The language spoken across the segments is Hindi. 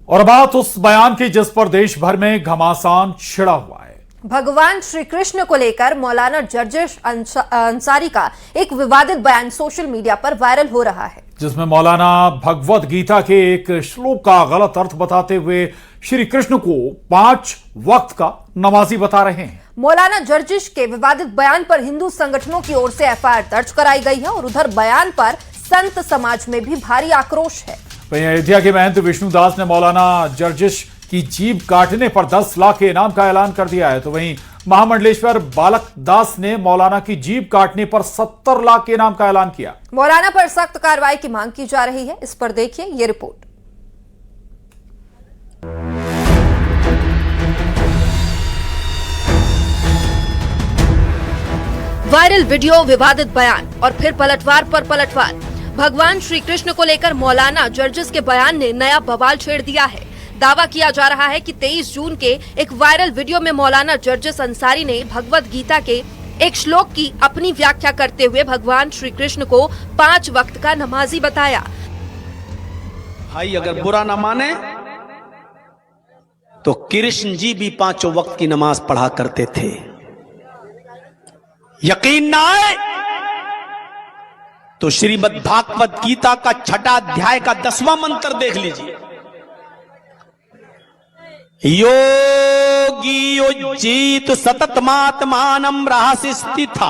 और बात उस बयान की जिस पर देश भर में घमासान छिड़ा हुआ है। भगवान श्री कृष्ण को लेकर मौलाना जर्जिश अंसारी का एक विवादित बयान सोशल मीडिया पर वायरल हो रहा है, जिसमें मौलाना भगवत गीता के एक श्लोक का गलत अर्थ बताते हुए श्री कृष्ण को 5 वक्त का नमाजी बता रहे हैं। मौलाना जर्जिश के विवादित बयान पर हिंदू संगठनों की ओर से एफआईआर दर्ज कराई गई है और उधर बयान पर संत समाज में भी भारी आक्रोश है। वहीं अयोध्या के महंत विष्णुदास ने मौलाना जर्जिश की जीभ काटने पर 10 लाख के इनाम का ऐलान कर दिया है, तो वहीं महामंडलेश्वर बालक दास ने मौलाना की जीभ काटने पर 70 लाख के इनाम का ऐलान किया। मौलाना पर सख्त कार्रवाई की मांग की जा रही है। इस पर देखिए ये रिपोर्ट। वायरल वीडियो, विवादित बयान और फिर पलटवार पर पलटवार। भगवान श्री कृष्ण को लेकर मौलाना जर्जिस के बयान ने नया बवाल छेड़ दिया है। दावा किया जा रहा है कि 23 जून के एक वायरल वीडियो में मौलाना जर्जिस अंसारी ने भगवत गीता के एक श्लोक की अपनी व्याख्या करते हुए भगवान श्री कृष्ण को 5 वक्त का नमाजी बताया। भाई अगर बुरा न माने तो कृष्ण जी भी 5 वक्त की नमाज पढ़ा करते थे। यकीन ना आए तो श्रीमद् भागवत गीता का 6वां अध्याय का 10वां मंत्र देख लीजिए। योगी उज्जीत सततमात्मानं रहस्य स्थिता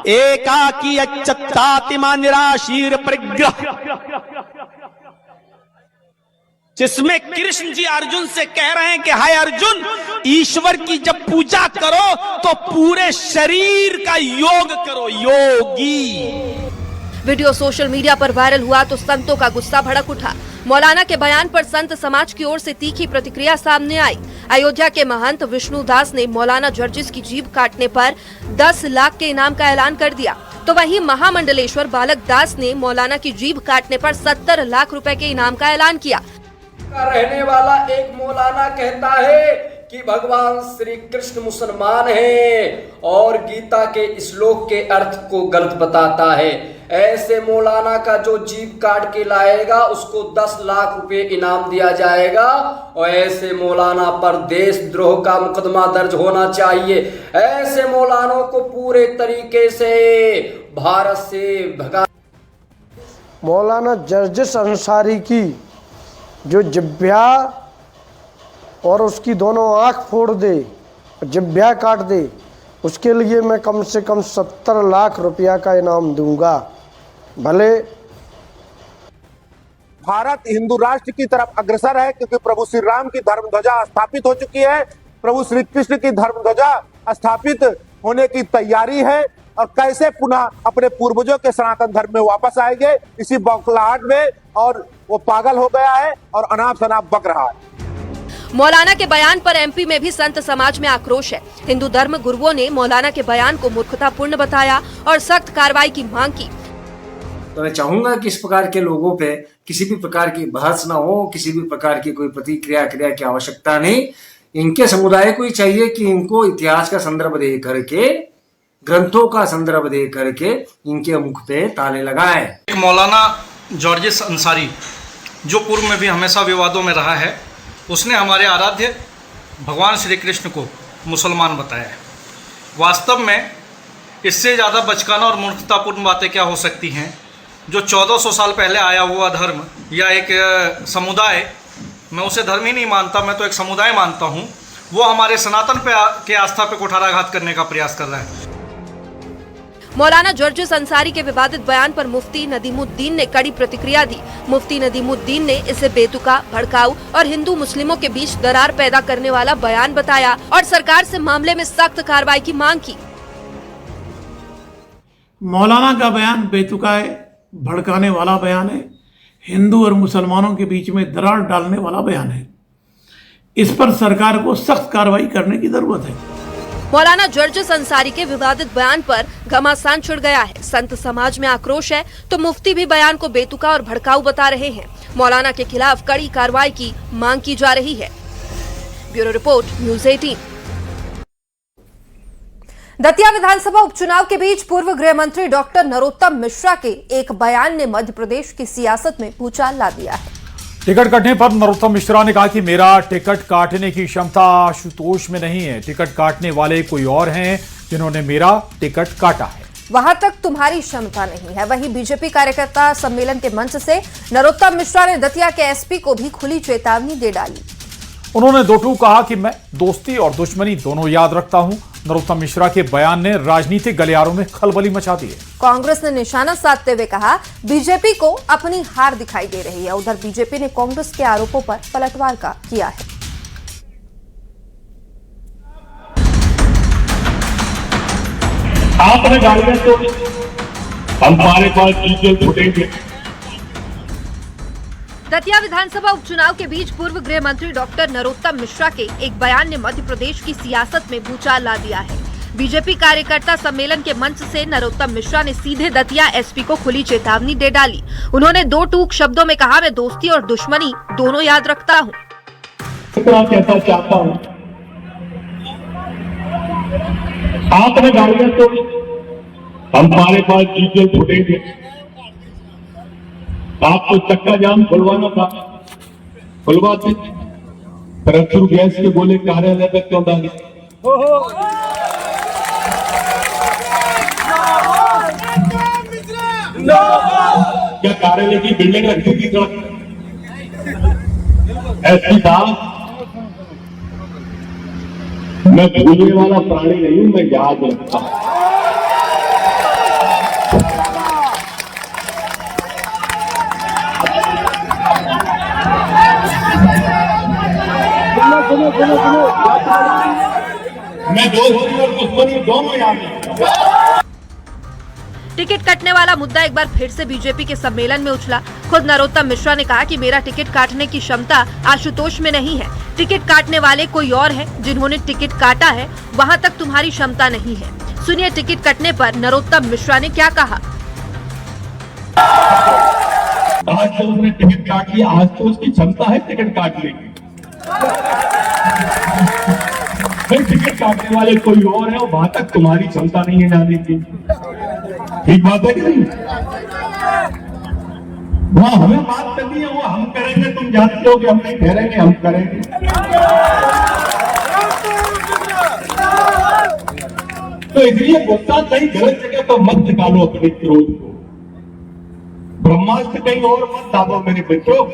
एकाकी अच्युतात्मा निराशीर परिग्रह, जिसमें कृष्ण जी अर्जुन से कह रहे हैं कि हाय अर्जुन, ईश्वर की जब पूजा करो तो पूरे शरीर का योग करो, योगी। वीडियो सोशल मीडिया पर वायरल हुआ तो संतों का गुस्सा भड़क उठा। मौलाना के बयान पर संत समाज की ओर से तीखी प्रतिक्रिया सामने आई। अयोध्या के महंत विष्णुदास ने मौलाना जर्जिस की जीभ काटने पर 10 लाख के इनाम का ऐलान कर दिया, तो वहीं महामंडलेश्वर बालक दास ने मौलाना की जीभ काटने पर 70 लाख रुपए के इनाम का ऐलान किया। रहने वाला एक मौलाना कहता है कि भगवान श्री कृष्ण मुसलमान हैं और गीता के श्लोक के अर्थ को गलत बताता है। ऐसे मौलाना का जो जीभ काट के लाएगा उसको 10 लाख रुपए इनाम दिया जाएगा और ऐसे मौलाना पर देशद्रोह का मुकदमा दर्ज होना चाहिए। ऐसे मौलानों को पूरे तरीके से भारत से भगा। मौलाना जर्जिस अंसारी की जो जिब्या और उसकी दोनों आंख फोड़ दे, जिब्या काट दे, उसके लिए मैं कम से कम 70 लाख रुपया का इनाम दूंगा। भले भारत हिंदू राष्ट्र की तरफ अग्रसर है, क्योंकि प्रभु श्री राम की धर्म ध्वजा स्थापित हो चुकी है, प्रभु श्री कृष्ण की धर्म ध्वजा स्थापित होने की तैयारी है और कैसे पुनः अपने पूर्वजों के सनातन धर्म में वापस आएंगे, इसी बौखलाहट में, और वो पागल हो गया है और अनाप शनाप बक रहा है। मौलाना के बयान पर एमपी में भी संत समाज में आक्रोश है। हिंदू धर्म गुरुओं ने मौलाना के बयान को मूर्खतापूर्ण बताया और सख्त कार्रवाई की मांग की। तो मैं चाहूंगा कि इस प्रकार के लोगों पे किसी भी प्रकार की बहस ना हो, किसी भी प्रकार की कोई प्रतिक्रिया क्रिया की आवश्यकता नहीं। इनके समुदाय को ही चाहिए कि इनको इतिहास का संदर्भ दे करके, ग्रंथों का संदर्भ दे करके इनके मुख पे ताले लगाए। एक मौलाना जॉर्जिस अंसारी, जो पूर्व में भी हमेशा विवादों में रहा है, उसने हमारे आराध्य भगवान श्री कृष्ण को मुसलमान बताया है। वास्तव में इससे ज़्यादा बचकाना और मूर्खतापूर्ण बातें क्या हो सकती हैं। जो 1400 साल पहले आया हुआ धर्म या एक समुदाय, मैं उसे धर्म ही नहीं मानता, मैं तो एक समुदाय मानता हूँ, वो हमारे सनातन के आस्था पे कुठाराघात करने का प्रयास कर रहा है। मौलाना जर्जिस अंसारी के विवादित बयान पर मुफ्ती नदीमुद्दीन ने कड़ी प्रतिक्रिया दी। मुफ्ती नदीमुद्दीन ने इसे बेतुका, भड़काऊ और हिंदू मुस्लिमों के बीच दरार पैदा करने वाला बयान बताया और सरकार से मामले में सख्त कार्रवाई की मांग की। मौलाना का बयान बेतुका है, भड़काने वाला बयान है, हिंदू और मुसलमानों के बीच में दरार डालने वाला बयान है। इस पर सरकार को सख्त कार्रवाई करने की जरूरत है। मौलाना जर्जिस अंसारी के विवादित बयान पर घमासान छिड़ गया है। संत समाज में आक्रोश है तो मुफ्ती भी बयान को बेतुका और भड़काऊ बता रहे हैं। मौलाना के खिलाफ कड़ी कार्रवाई की मांग की जा रही है। Bureau report, news 18। दतिया विधानसभा उपचुनाव के बीच पूर्व गृह मंत्री डॉक्टर नरोत्तम मिश्रा के एक बयान ने मध्य प्रदेश की सियासत में भूचाल ला दिया है। टिकट कटने पर नरोत्तम मिश्रा ने कहा कि मेरा टिकट काटने की क्षमता आशुतोष में नहीं है। टिकट काटने वाले कोई और हैं जिन्होंने मेरा टिकट काटा है। वहां तक तुम्हारी क्षमता नहीं है। वहीं बीजेपी कार्यकर्ता सम्मेलन के मंच से नरोत्तम मिश्रा ने दतिया के एसपी को भी खुली चेतावनी दे डाली। उन्होंने दो टूक कहा कि मैं दोस्ती और दुश्मनी दोनों याद रखता हूं। नरोत्तम मिश्रा के बयान ने राजनीतिक गलियारों में खलबली मचा दी है। कांग्रेस ने निशाना साधते हुए कहा बीजेपी को अपनी हार दिखाई दे रही है। उधर बीजेपी ने कांग्रेस के आरोपों पर पलटवार किया है। आपने गाड़ियां तो हमारे पास डीजल फुटेंगे। दतिया विधानसभा उपचुनाव के बीच पूर्व गृह मंत्री डॉक्टर नरोत्तम मिश्रा के एक बयान ने मध्य प्रदेश की सियासत में भूचाल ला दिया है। बीजेपी कार्यकर्ता सम्मेलन के मंच से नरोत्तम मिश्रा ने सीधे दतिया एसपी को खुली चेतावनी दे डाली। उन्होंने दो टूक शब्दों में कहा मैं दोस्ती और दुश्मनी दोनों याद रखता हूँ। कहना चाहता हूँ आपने गाड़ियां तो हमारे पास डीजल फुटेंगे। आपको चक्का जाम खुलवाना था, खुलवाते। परंतु गैस के बोले कार्यालय तक क्यों डाले? क्या कार्यालय की बिल्डिंग रखी थी सड़क? ऐसी बात मैं भूलने वाला प्राणी नहीं हूं, मैं याद रखता हूं। मैं दोस्ती और दुश्मनी दोनों याद रखता हूं। टिकट कटने वाला मुद्दा एक बार फिर से बीजेपी के सम्मेलन में उछला। खुद नरोत्तम मिश्रा ने कहा कि मेरा टिकट काटने की क्षमता आशुतोष में नहीं है। टिकट काटने वाले कोई और हैं जिन्होंने टिकट काटा है। वहां तक तुम्हारी क्षमता नहीं है। सुनिए टिकट कटने पर नरोत्तम मिश्रा ने क्या कहा। आज तो उसने टिकट काट लिया, आज तो उसकी क्षमता है टिकट काटने की। फिर टिकट काटने वाले कोई और है और वहां तक तुम्हारी क्षमता नहीं है जाने की। ठीक बात है कि नहीं? वहां हमें बात करनी है, वो हम करेंगे। तुम जानते हो कि हम नहीं ठहरेंगे, हम करेंगे। तो इसलिए गुस्सा कहीं गलत जगह पर मत निकालो अपने क्रोध को। ब्रह्मास्त्र कहीं और मत दाबो मेरे बच्चों।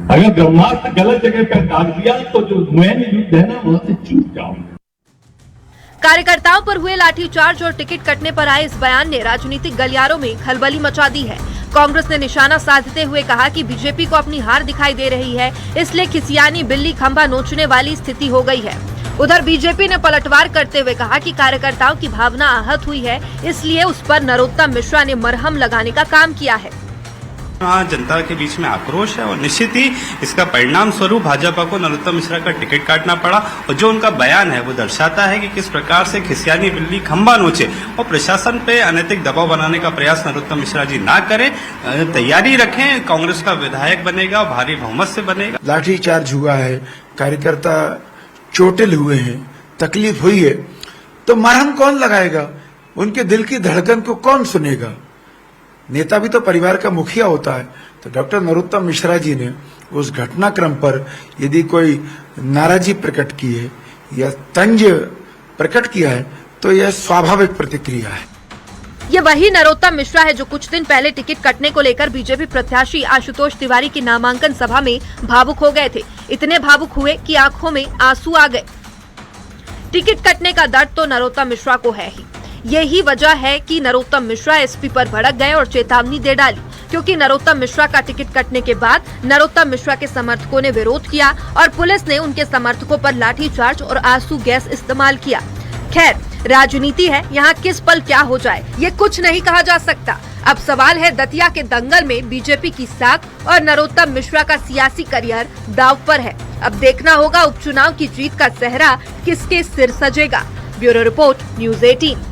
अगर ब्रह्मास्त्र गलत जगह पर दाग दिया तो जो मैन युद्ध है ना वहां से चूक जाओ। कार्यकर्ताओं पर हुए लाठीचार्ज और टिकट कटने पर आए इस बयान ने राजनीतिक गलियारों में खलबली मचा दी है। कांग्रेस ने निशाना साधते हुए कहा कि बीजेपी को अपनी हार दिखाई दे रही है, इसलिए खिसियानी बिल्ली खंभा नोचने वाली स्थिति हो गई है। उधर बीजेपी ने पलटवार करते हुए कहा कि कार्यकर्ताओं की भावना आहत हुई है, इसलिए उस पर नरोत्तम मिश्रा ने मरहम लगाने का काम किया है। वहाँ जनता के बीच में आक्रोश है और निश्चित ही इसका परिणाम स्वरूप भाजपा को नरोत्तम मिश्रा का टिकट काटना पड़ा। और जो उनका बयान है वो दर्शाता है कि किस प्रकार से खिसियानी बिल्ली खंभा नोचे और प्रशासन पे अनैतिक दबाव बनाने का प्रयास नरोत्तम मिश्रा जी ना करें। तैयारी रखें, कांग्रेस का विधायक बनेगा, भारी बहुमत से बनेगा। लाठीचार्ज हुआ है, कार्यकर्ता चोटिल हुए हैं, तकलीफ हुई है, तो मरहम कौन लगाएगा? उनके दिल की धड़कन को कौन सुनेगा? नेता भी तो परिवार का मुखिया होता है। तो डॉक्टर नरोत्तम मिश्रा जी ने उस घटनाक्रम पर यदि कोई नाराजगी प्रकट की है या तंज प्रकट किया है तो यह स्वाभाविक प्रतिक्रिया है। ये वही नरोत्तम मिश्रा है जो कुछ दिन पहले टिकट कटने को लेकर बीजेपी प्रत्याशी आशुतोष तिवारी की नामांकन सभा में भावुक हो गए थे। इतने भावुक हुए कि आंखों में आंसू आ गए। टिकट कटने का दर्द तो नरोत्तम मिश्रा को है ही। यही वजह है कि नरोत्तम मिश्रा एसपी पर भड़क गए और चेतावनी दे डाली, क्योंकि नरोत्तम मिश्रा का टिकट कटने के बाद नरोत्तम मिश्रा के समर्थकों ने विरोध किया और पुलिस ने उनके समर्थकों पर लाठीचार्ज और आंसू गैस इस्तेमाल किया। खैर, राजनीति है, यहाँ किस पल क्या हो जाए ये कुछ नहीं कहा जा सकता। अब सवाल है दतिया के दंगल में बीजेपी की साख और नरोत्तम मिश्रा का सियासी करियर दांव पर है। अब देखना होगा उपचुनाव की जीत का सेहरा किसके सिर सजेगा। Bureau report, news 18।